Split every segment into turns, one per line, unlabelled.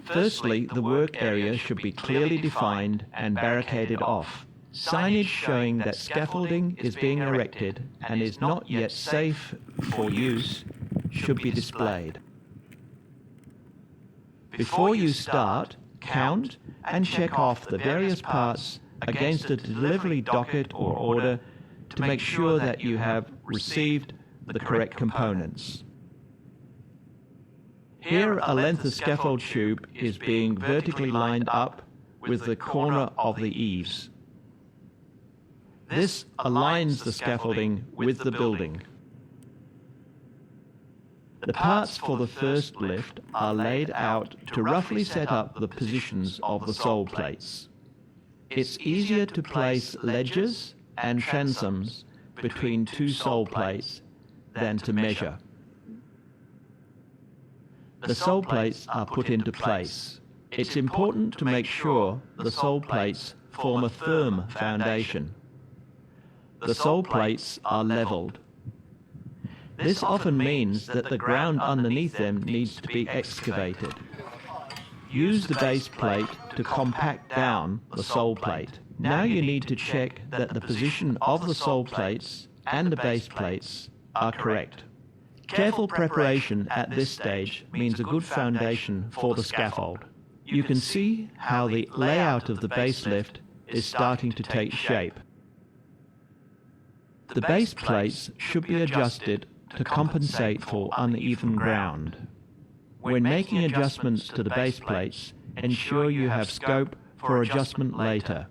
Firstly, the work area should be clearly defined and barricaded off. Signage showing that scaffolding is being erected and is not yet safe for use should be displayed. Before you start, count and check off the various parts against a delivery docket or order to make sure that you have received the correct components. Here, a length of scaffold tube is being vertically lined up with the corner of the eaves. This aligns the scaffolding with the building. The parts for the first lift are laid out to roughly set up the positions of the sole plates. It's easier to place ledges and transoms between two sole plates than to measure. The sole plates are put into place. It's important to make sure the sole plates form a firm foundation. The sole plates are leveled. This often means that the ground underneath them needs to be excavated. Use the base plate to compact down the sole plate. Now you need to check that the position of the sole plates and the base plates are correct. Careful preparation at this stage means a good foundation for the scaffold. You can see how the layout of the base lift is starting to take shape. The base plates should be adjusted to compensate for uneven ground. When making adjustments to the base plates, ensure you have scope for adjustment later.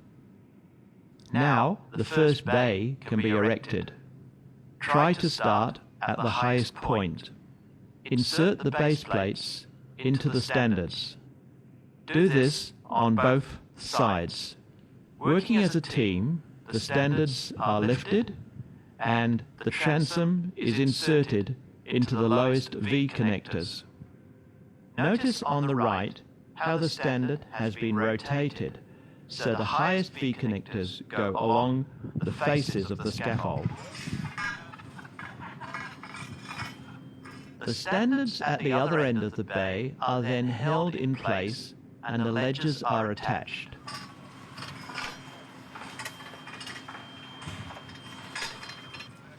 Now, the first bay can be erected. Try to start at the highest point. Insert the base plates into the standards. Do this on both sides. Working as a team, the standards are lifted and the transom is inserted into the lowest V connectors. Notice on the right how the standard has been rotated so the highest V connectors go along the faces of the scaffold. The standards at the other end of the bay are then held in place and the ledges are attached.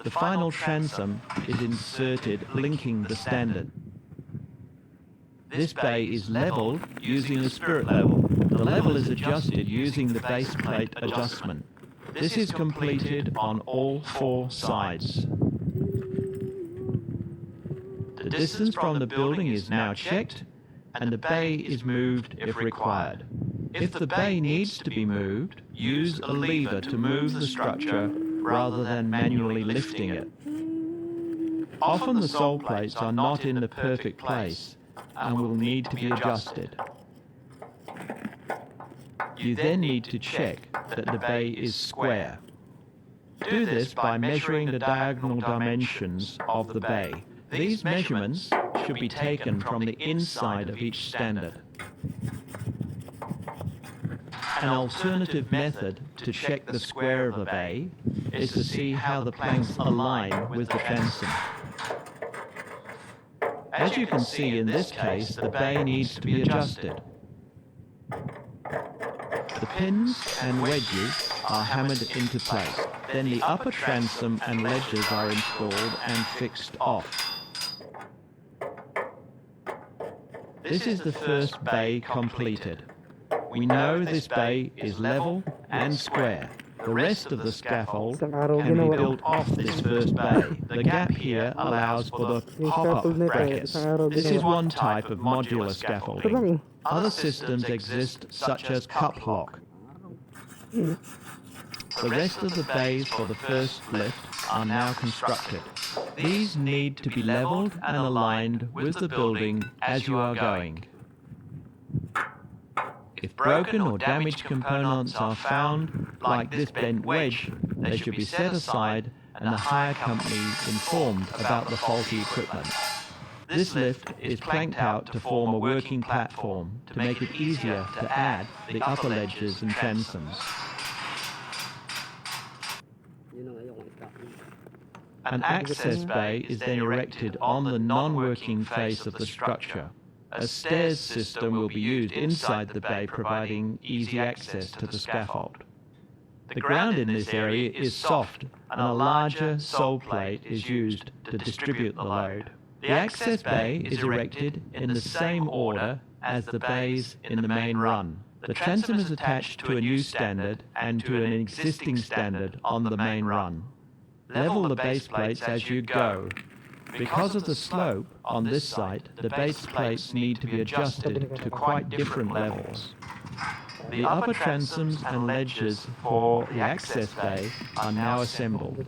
The final transom is inserted linking the standard. This bay is leveled using the spirit level. The level is adjusted using the base plate adjustment. This is completed on all four sides. The distance from the building is now checked and the bay is moved if required. If the bay needs to be moved, use a lever to move the structure rather than manually lifting it. Often the sole plates are not in the perfect place and will need to be adjusted. You then need to check that the bay is square. Do this by measuring the diagonal dimensions of the bay. These measurements should be taken from the inside of each standard. An alternative method to check the square of a bay is to see how the planks align with the transom. As you can see in this case, the bay needs to be adjusted. The pins and wedges are hammered into place. Then the upper transom and ledges are installed and fixed off. This is the first bay completed. We know this bay is level and square. The rest of the scaffold can be built off this first bay. The gap here allows for the hop-up brackets. This is one type of modular scaffolding. Other systems exist, such as cup lock. The rest of the bays for the first lift are now constructed. These need to be leveled and aligned with the building as you are going. If broken or damaged components are found, like this bent wedge, they should be set aside and the hire company informed about the faulty equipment. This lift is planked out to form a working platform to make it easier to add the upper ledges and transoms. An access bay is then erected on the non-working face of the structure. a stairs system will be used inside the bay, providing easy access to the scaffold. The ground in this area is soft, and a larger sole plate is used to distribute the load. The access bay is erected in the same order as the bays in the main run. The transom is attached to a new standard and to an existing standard on the main run. Level the base plates as you go. Because of the slope on this site, the base plates need to be adjusted to quite different levels. The upper transoms and ledges for the access bay are now assembled.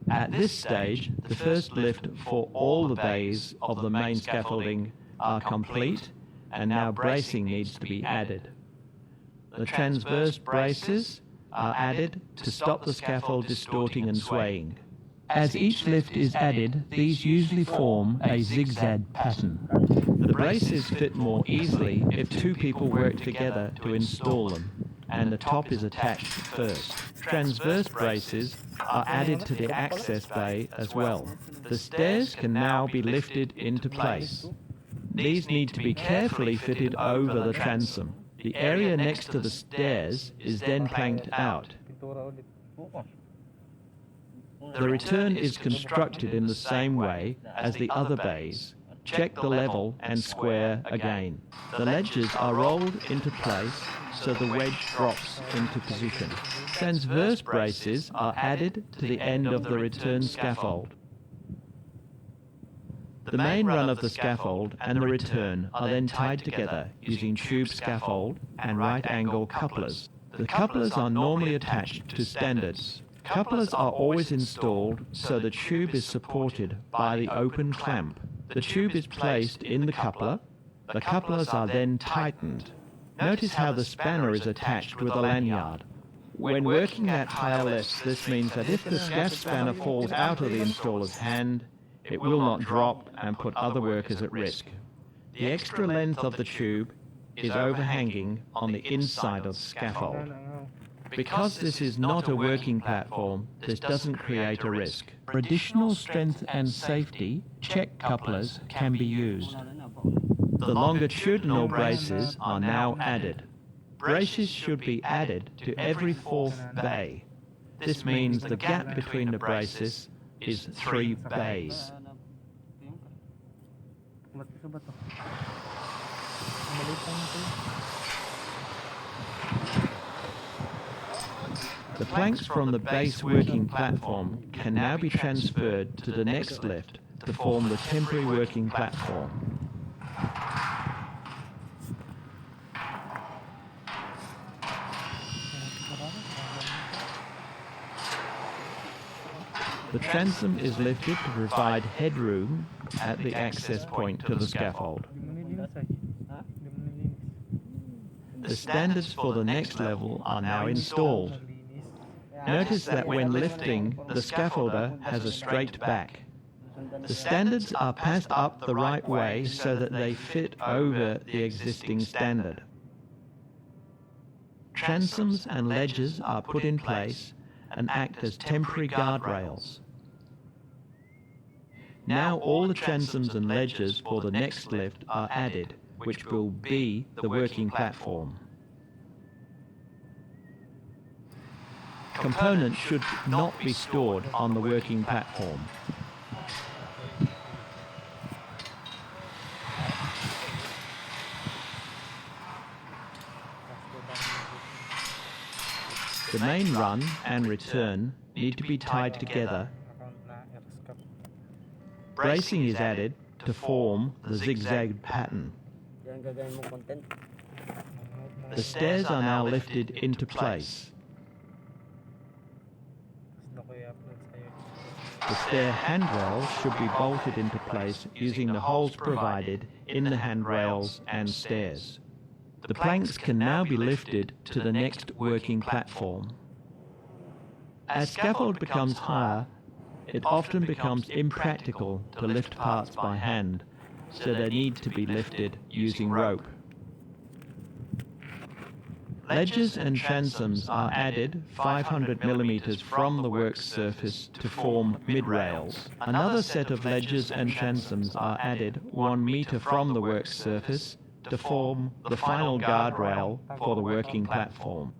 At this stage, the first lift for all the bays of the main scaffolding are complete, and now bracing needs to be added. The transverse braces are added to stop the scaffold distorting and swaying. As each lift is added, these usually form a zigzag pattern. The braces fit more easily if two people work together to install them, and the top is attached first. Transverse braces are added to the access bay as well. The stairs can now be lifted into place. These need to be carefully fitted over the transom. The area next to the stairs is then planked out. The return is constructed in the same way as the other bays. Check the level and square again. The ledges are rolled into place so the wedge drops into position. Transverse braces are added to the end of the return scaffold. The main run of the scaffold and the return are then tied together using tube scaffold and right-angle couplers. The couplers are normally attached to standards. Couplers are always installed so the tube is supported by the open clamp. The tube is placed in the coupler. The couplers are then tightened. Notice how the spanner is attached with a lanyard. When working at higher lifts, this means that if the scaff spanner falls out of the installer's hand, it will not drop and put other workers at risk. The extra length of the tube is overhanging on the inside of the scaffold. Because this is not a working platform, this doesn't create a risk. For additional strength and safety, check couplers can be used. The longitudinal braces are now added. Braces should be added to every fourth bay. This means the gap between the braces is 3 bays. The planks from the base working platform can now be transferred to the next lift to form the temporary working platform. The transom is lifted to provide headroom at the access point to the scaffold. The standards for the next level are now installed. Notice that when lifting, the scaffolder has a straight back. The standards are passed up the right way so that they fit over the existing standard. Transoms and ledges are put in place and act as temporary guardrails. Now all the transoms and ledges for the next lift are added, which will be the working platform. Components should not be stored on the working platform. The main run and return need to be tied together. Bracing is added to form the zigzag pattern. The stairs are now lifted into place. The stair handrails should be bolted into place using the holes provided in the handrails and stairs. The planks can now be lifted to the next working platform. As scaffold becomes higher, it often becomes impractical to lift parts by hand, so they need to be lifted using rope. Ledges and transoms are added 500 millimeters from the work surface to form mid-rails. Another set of ledges and transoms are added 1 meter from the work surface to form the final guardrail for the working platform.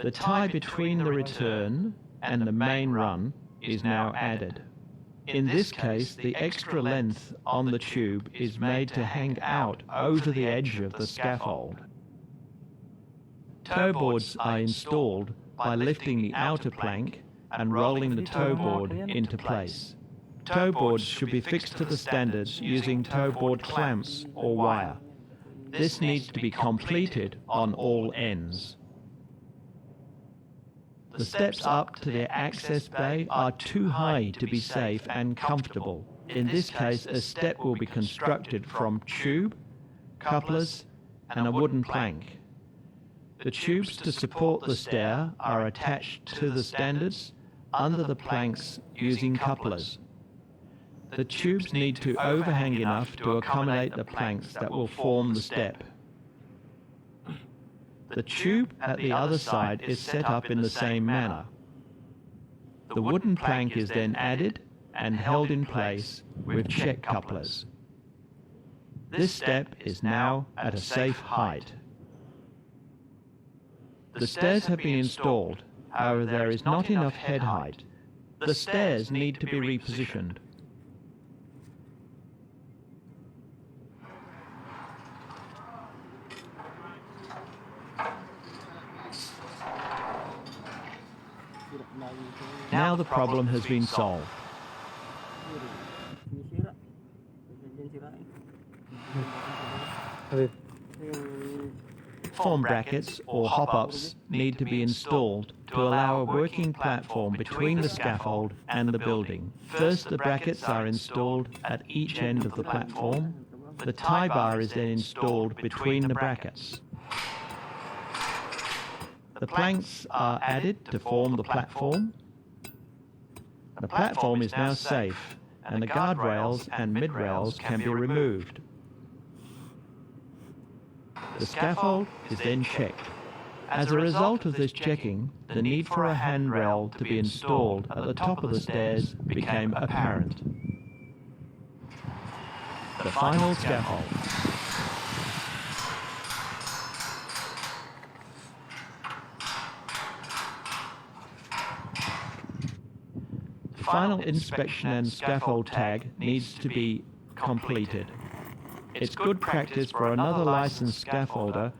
The tie between the return and the main run is now added. In this case, the extra length on the tube is made to hang out over the edge of the scaffold. Toe boards are installed by lifting the outer plank and rolling the toe board into place. Toe boards should be fixed to the standards using toe board clamps or wire. This needs to be completed on all ends. The steps up to the access bay are too high to be safe and comfortable. In this case, a step will be constructed from tube, couplers, and a wooden plank. The tubes to support the stair are attached to the standards under the planks using couplers. The tubes need to overhang enough to accommodate the planks that will form the step. The tube at the other side is set up in the same manner. The wooden plank is then added and held in place with check couplers. This step is now at a safe height. The stairs have been installed, however there is not enough head height. The stairs need to be repositioned. Now the problem has been solved. Form brackets or hop-ups need to be installed to allow a working platform between the scaffold and the building. First, the brackets are installed at each end of the platform. The tie bar is then installed between the brackets. The planks are added to form the platform. The platform is now safe, and the guardrails and mid-rails can be removed. The scaffold is then checked. As a result of this checking, the need for a handrail to be installed at the top of the stairs became apparent. The final scaffold. The final inspection and scaffold tag needs to be completed. It's good practice for another licensed scaffolder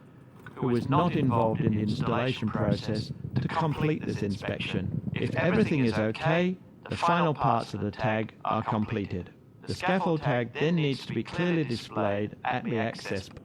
who is not involved in the installation process to complete this inspection. If everything is okay, the final parts of the tag are completed. The scaffold tag then needs to be clearly displayed at the access point.